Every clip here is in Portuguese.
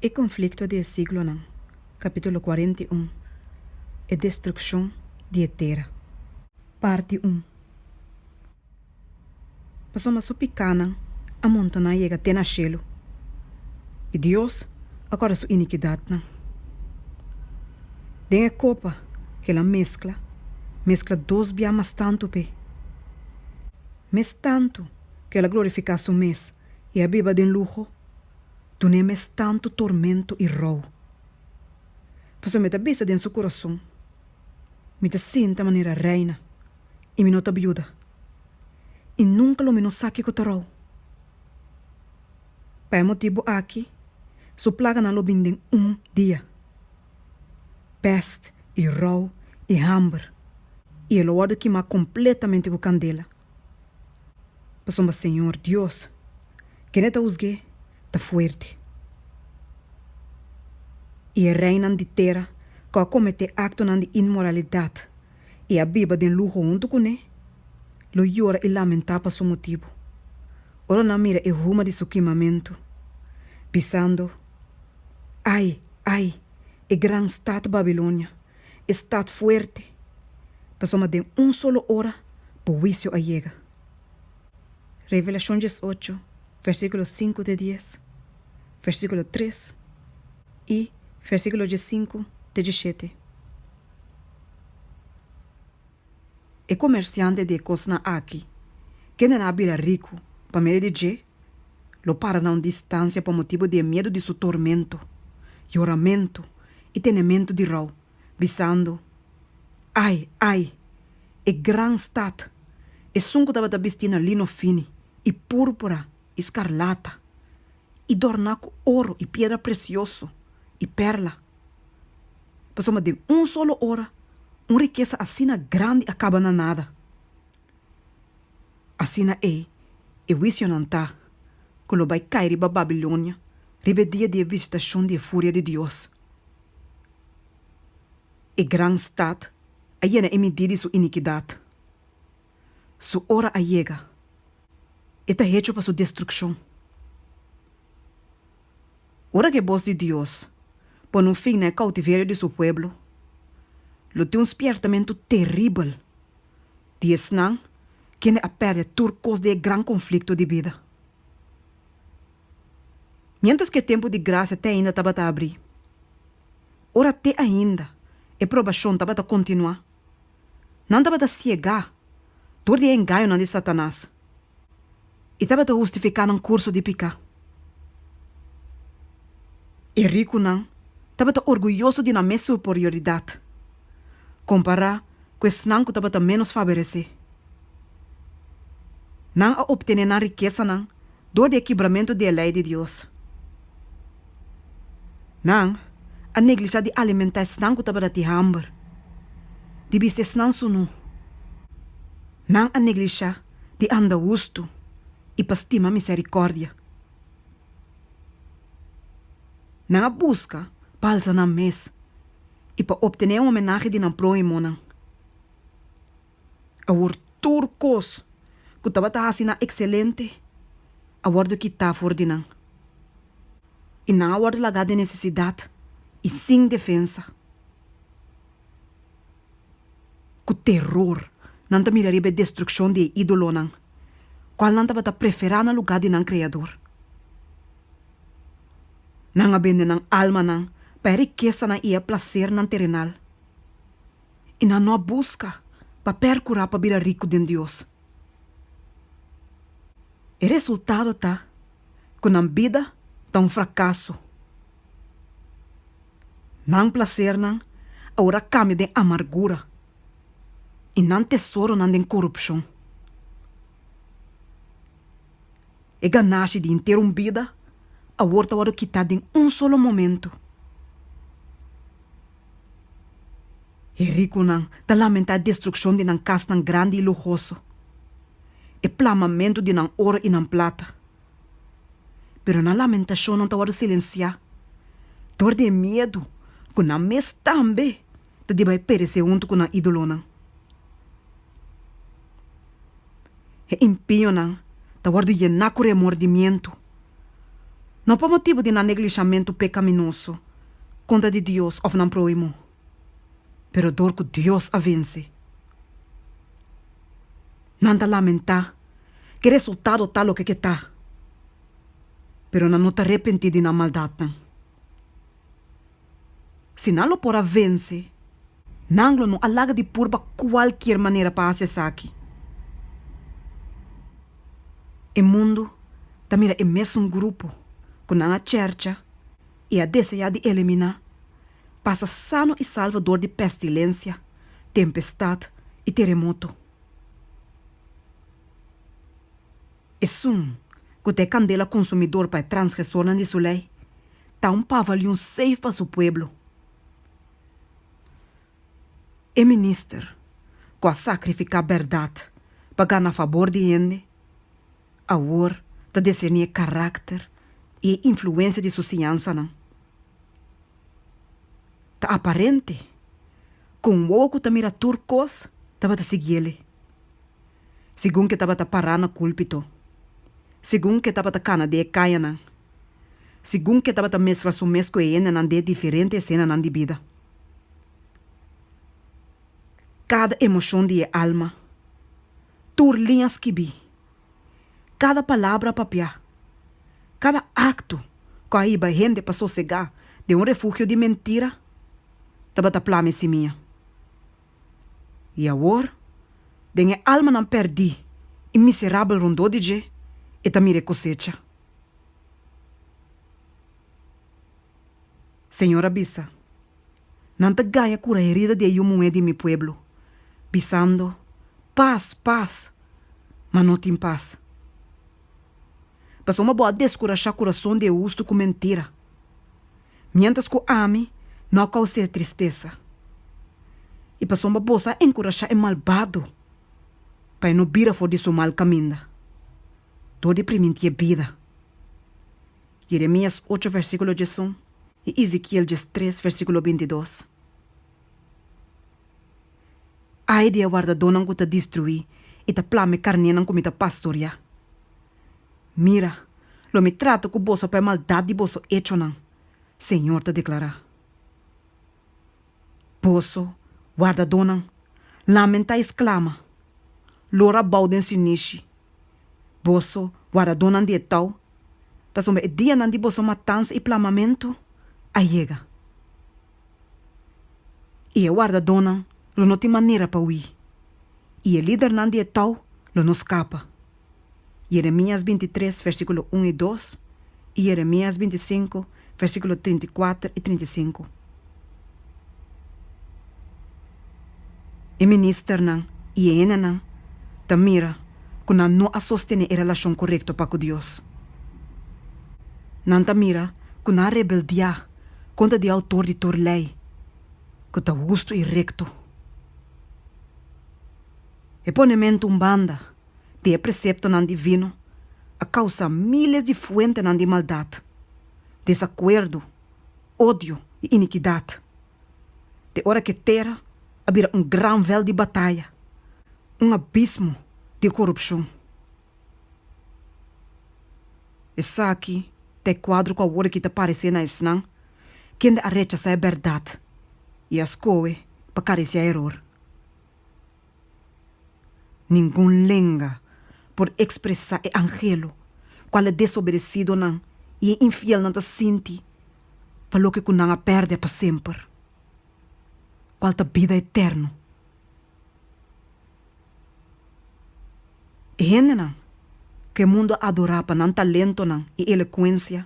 E conflicto de siglo não. Capítulo 41. E destruição de terra. Parte 1. Passou uma supicana, a montana chega até na chelo. E Deus, agora sua iniquidade não. Den a copa, que ela mescla dois biamas tanto pe. Mes tanto, que ela glorifica su mes, e a biba den lujo, tu ne mes tanto tormento e rou. Passou me da bisa den su coração. Me te sinta maneira reina, e me nota viuda. E nunca lo menos saque que tarou. Pai motivo aqui, su plaga na lo binden dia. Peste, e rou, e hambre. E ele ordem queimar completamente com candela. Passou, Senhor Deus, que neta usgue, tá forte. E a reina de terra, que a comete acto de imoralidade, e a biba de lujo junto com ele, lo llora e lamenta por seu motivo. Ora na mira e ruma de seu queimamento, pisando, ai, e grande estado Babilônia, estado forte, passou de solo hora, por juízo a llega. Revelação 18, versículo 5 de 10, versículo 3 e versículo 5 de 17. E comerciante de cosna aqui, que não abira rico, para meio de je, lo para na distância por motivo de medo de seu tormento, choramento e tenimento de rau, bisando, ai, e gran stad, e sunco dava da vestina lino fini, e púrpura, escarlata, e dornaco ouro e pedra precioso, e perla. Passou de solo hora, riqueza assina grande acaba na nada. Assina e visionanta, que lo vai cair ba Babilônia, ribedia de visitação de fúria de Deus. E gran stad, a jena emidiri su iniquidade. Su hora a llega. E tá hecho para sua destruição. Ora que voz de Deus, põe fim na cautiverio de seu pueblo, lo tem despertamento terrível. Diz não, que ne aperde turcos de gran conflito de vida. Mientras que tempo de graça até ainda estava a abrir. Ora até ainda, e provação estava a continuar. Não estava a ciegar, dor de engano de Satanás. E estava a justificar um curso de picar. E rico não, estava orgulhoso de na superioridade. Comparar com esse não que estava menos favorecer. Não a obter na riqueza não, dor de quebramento de lei de Deus. Não, a neglijar de alimentar esse não que estava de hambre. De bistes não sunu. Não a neglijar de andar justo e pastima misericórdia. Não a busca palsa na mes e para obter homenagem de não próximo não. A word turcos que estava a excelente, a word que está for de não. E não a word lagar de necessidade e sem defesa. Que terror não te miraria a destruição de ídolo não. Qual não estava a preferir no lugar de não criador. Não a bende não alma não, para riqueza não ia placer não terrenal. E não a busca para percurar para vir rico de Deus. E resultado tá, que na vida tá fracasso. Não placer não, agora cambia de amargura. E não tesouro não de corrupção. E ganache de inteira vida, a horta era quitada em solo momento. E rico não, da lamentar a destruição de não casa não grande e lujoso. E plamamento de não ouro e não plata. Pero na lamentação não estava silenciar. Dor de medo, que não mes também, de vai perecer junto com a ídolo não. E impio não, da guarda llenar com remordimento. Não por motivo de negligenciamento pecaminoso contra de Deus ou não proimo. Pero dor que Deus a vence. Não te lamentar que resultado tal o que está. Pero não te arrepentir de na maldade. Se não lo pora vence, não lo não alaga de purba qualquer maneira para acessar aqui. O mundo também é o mesmo grupo com a church e a desejar de eliminar passa sano e salvador de pestilência, tempestade e terremoto. É que te candela consumidor para transgressor de sua lei, tá pavilhão safe para seu pueblo. É minister que a sacrificar a verdade para ganhar a favor de gente, agora te discernir caráter e influência de sua ciência. Tá aparente, com o que te mira turcos, te seguir ele. Segundo que te parar na culpito. Segundo que te cana de caia. Segundo que te mescla su mesco e ena de diferente cena de vida. Cada emoção de alma, turlinhas que bi, cada palavra papia, cada acto que aí vai gente para sossegar de refúgio de mentira, tabata plame si minha. E agora, dengue alma não perdi e miserável rondou de je, e tamire cosecha. Senhora Bisa, não te ganha cura herida de yumu de mi pueblo, bisando, paz, mas não tem paz. Passou uma boa descurachar coração de usto com mentira. Mientras que ame, não causa tristeza. E passou uma boa encorachar é malvado, para não vira for de seu mal caminho. Todo deprimente é vida. Jeremias 8, versículo 11 e Ezequiel 3, versículo 22. Ai de guardadona que te destruir e te plame carnena como te pastoria. Mira, lo me trata com bosso para maldade de bosso hecho não. Senhor te declara. Bosso, guardadona, lamenta exclama. Lora bauden sinishi. Bosso, guardadona de tal. Mas o dia não de bosso matança e plamamento, ayega. E a guardadona, lo não tem maneira para huir. E o líder não de tal, lo não escapa. Jeremias 23, versículo 1 e 2, e Jeremias 25, versículo 34 e 35. E minister não, e ena não, te mira, que não a sostener a relação correta para com Deus. Não te mira, que não rebeldia contra o autor de tua lei, que te justo e recto. E ponemento banda, de precepto não divino, a causa miles de fuentes não de maldade, desacordo, ódio e iniquidade. De hora que terra, havia grande véu de batalha, abismo de corrupção. Essa aqui, te quadro com a hora que te parece na esnã, quem a rechaça a verdade e as coe para carecer erro. Ninguém lenga por expressar o angelo qual é desobedecido não e é infiel não te sente para o que não perde para sempre. Qual é a vida eterna. E gente não que o mundo adora para não talento não e eloquência.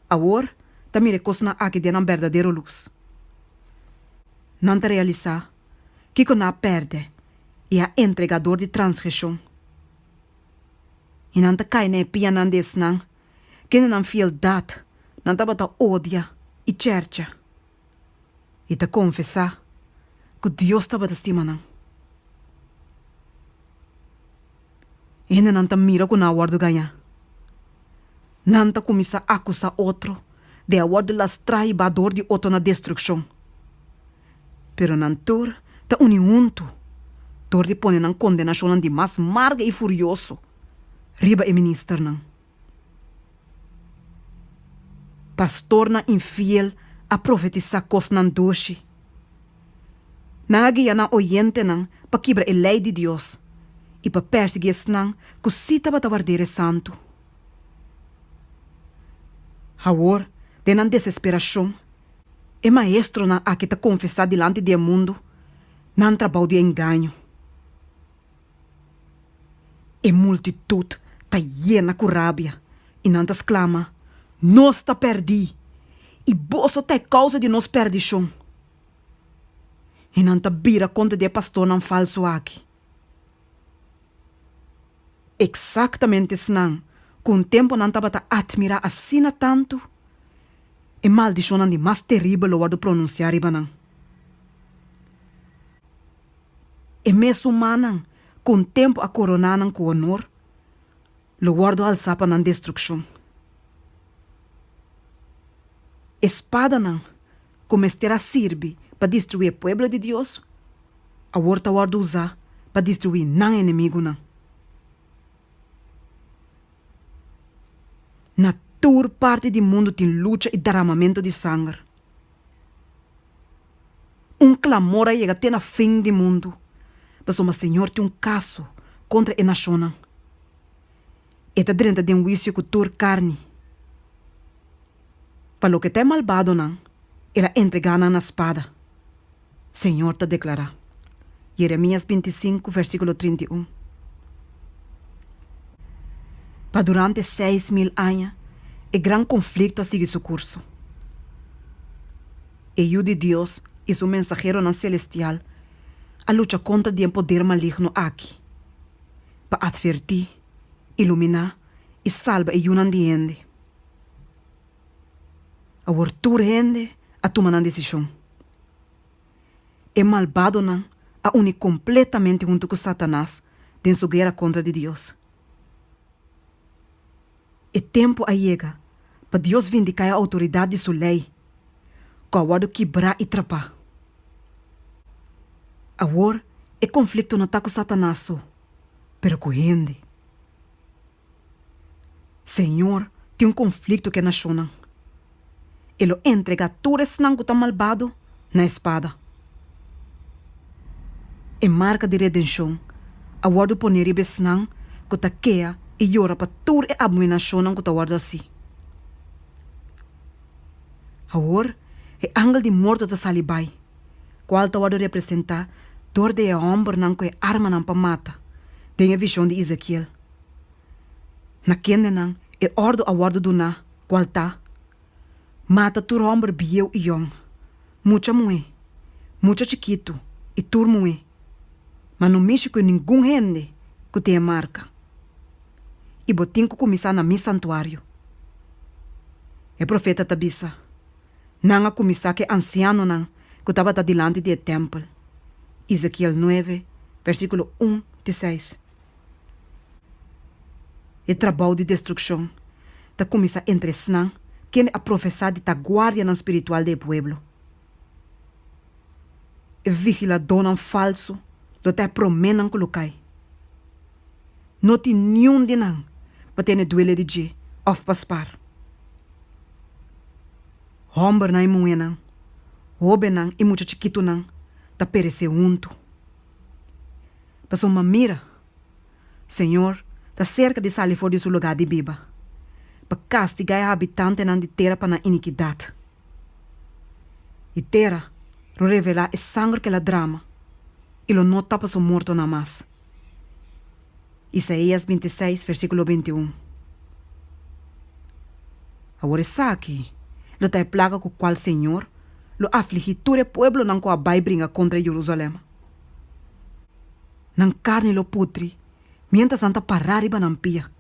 Agora, também recosna aqui de uma verdadeira luz. Não te realizar que não perde e é entregador de transgressão. E não te cai na pia não desse não, que não fieldade, não te bata odia e cerca. E te confessar que Deus te bata estima não. E não te mira com a guarda ganha. Não te começa a acusar outro de guarda lastrar e bador de outro na destruição. Pero não tur te uni junto. Tor de pone na condenação de mais marga e furioso. Riba e minister não. pastor na infiel a profetizar cos nan doshi. Nanga guia na oyente nan pa quebra a lei de Deus e pa perseguir nan cosita bata guardere santo. Agora, denan desesperação, e maestro na a que ta confessar delante do mundo, nan trabalho de engano. E multitud ta llena com rabia e nan ta exclama, nós ta perdi e bosso ta causa de nós perdição. E nan ta bira conta de pastor nan falso aqui. Exatamente snan, com o tempo nan ta bata admirar assina tanto, e maldição nan de mais terrível lo do pronunciar ibanan. E mesmo manan, com o tempo a coronanan com honor, lo guardo alçapa nan destruição. Espada nan, como estera sirve para destruir o pueblo de Deus, a horta guardo usar para destruir nan inimigo nan. Na toda parte do mundo tem luta e derramamento de sangue. Clamor chega até na fim do mundo. Mas o Senhor tem caso contra a nação. E está dentro de juízo com toda carne. Para o que está malvado, ela entrega na espada. Senhor te declara. Jeremias 25, versículo 31. Para durante 6.000 anos, o grande conflito sigue seu curso. E o de Deus e seu mensageiro na celestial a luta contra o poder maligno aqui, para advertir, iluminar e salvar e una de gente. A ortura gente a tomar uma decisão. E malvado não a unir completamente junto com Satanás em sua guerra contra de Deus. E tempo a chega para Deus vindicar a autoridade de sua lei, com a guarda quebrar e trapar. Agora, é conflito não está com Satanás só, pero com gente. Senhor, tem conflito que naciona. Ele entrega tudo esse não que está malvado na espada. É marca de redenção, a guarda poner e besnang que está queia e llora para toda a abominação que está guarda assim. Agora, é ángel de morto da salibai, qual está guarda representar dor de homem não que arma não para mata, tem a visão de Ezequiel. Na kende não é ordo a guarda do na, qual está mata tur homem bieu e young, muita mulher, muita chiquito e tur mulher, mas não mexe com nenhum gente que tem marca. E botim que começar na mi santuário. E profeta tabisa, não a começar que anciano não que estava delante do templo. Ezequiel 9, versículo 1-6. E trabalho de destruição está começar entre snang quem a professar de ta guarda espiritual do pueblo. E vigilador falso do ta promenan colocai. Não tem nenhum de não para ter duele de je of paspar. Homem não é mulher não, homem não e muito chiquito não ta pereceu junto. Passou uma mira, Senhor, ta cerca de sair fora de seu lugar de biba, para castigar a habitante não de terra para na iniquidade. E terra revelar o sangue que ela drama, e lo não tapa seu morto na mais. Isaías 26, versículo 21. Agora está aqui, lo tá plaga com qual Senhor, lo aflige todo o pueblo não com a bai brinca contra Jerusalém. Não carne lo putri, mientras anta parar iba não pia.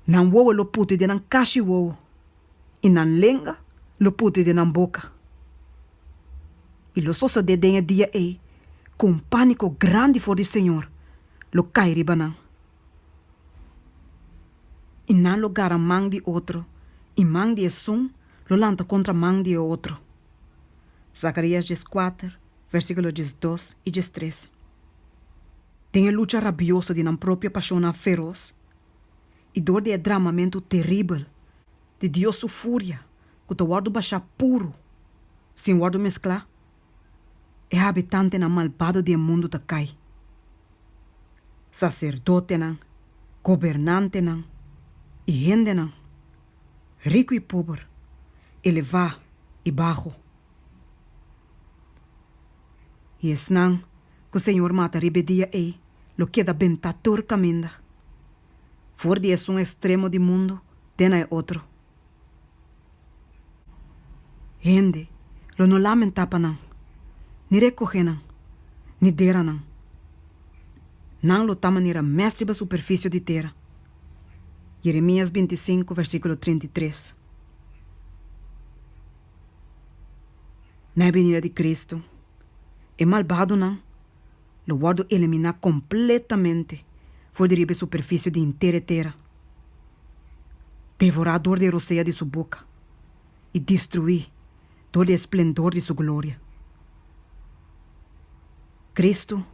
Não wowo lo putri de não cachi wowo, e não lenga lo putri de não boca. E lo sosa de denha dia ei, com pânico grande for de Senhor, lo cai riba não. E não lugar a mang de outro, e mang de som, lo lanta contra mang de outro. Zacarias 4, versículo 12 e 13. Tem a luta rabiosa de não própria paixão feroz, e dor de derramamento terrível, de Deus sua fúria, que o guardo baixar puro, sem guardo mesclar, é habitante na malvado do mundo da cai. Sacerdote não, governante não, e gente não, rico e pobre, elevado e baixo. E es não que o Senhor mata rebeldia aí, lo queda bentator caminda. For de es um extremo do mundo, tena é outro. Gente, lo não lamentapa não, ni recoge não, ni dera não. Não lo tama nera mestre ba superfície de terra. Jeremias 25, versículo 33. Na venida de Cristo, é malvado não, lo guardo eliminar completamente for de superfície de inteira terra. Devorador de roceia de sua boca e destruir todo o esplendor de sua glória. Cristo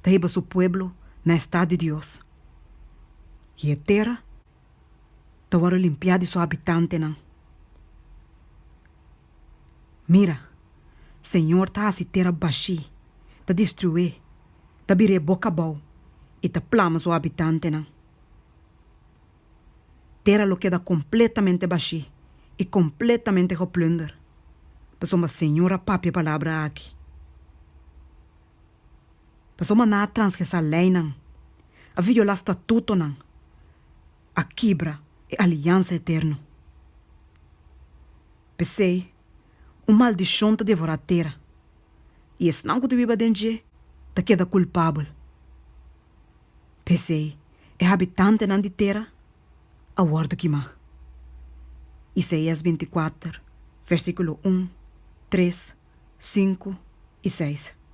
traíba su pueblo na estado de Deus. E a terra estava limpiada de seu habitante não. Mira, Senhor tá assim terra baixi, tá destruir, tá virei boca bau e tá plama seu habitante não. Terra lo queda completamente baixi e completamente replunder. Passou uma senhora papi palavra aqui. Passou uma na transgressar lei não, a violar estatuto não, a quebra e aliança eterna. Pensei, maldição te devorar a terra, e esse não que tu viva dentro, te queda culpável. Pensei, é habitante não de terra, a word que má. Isaías 24, versículo 1, 3, 5 e 6.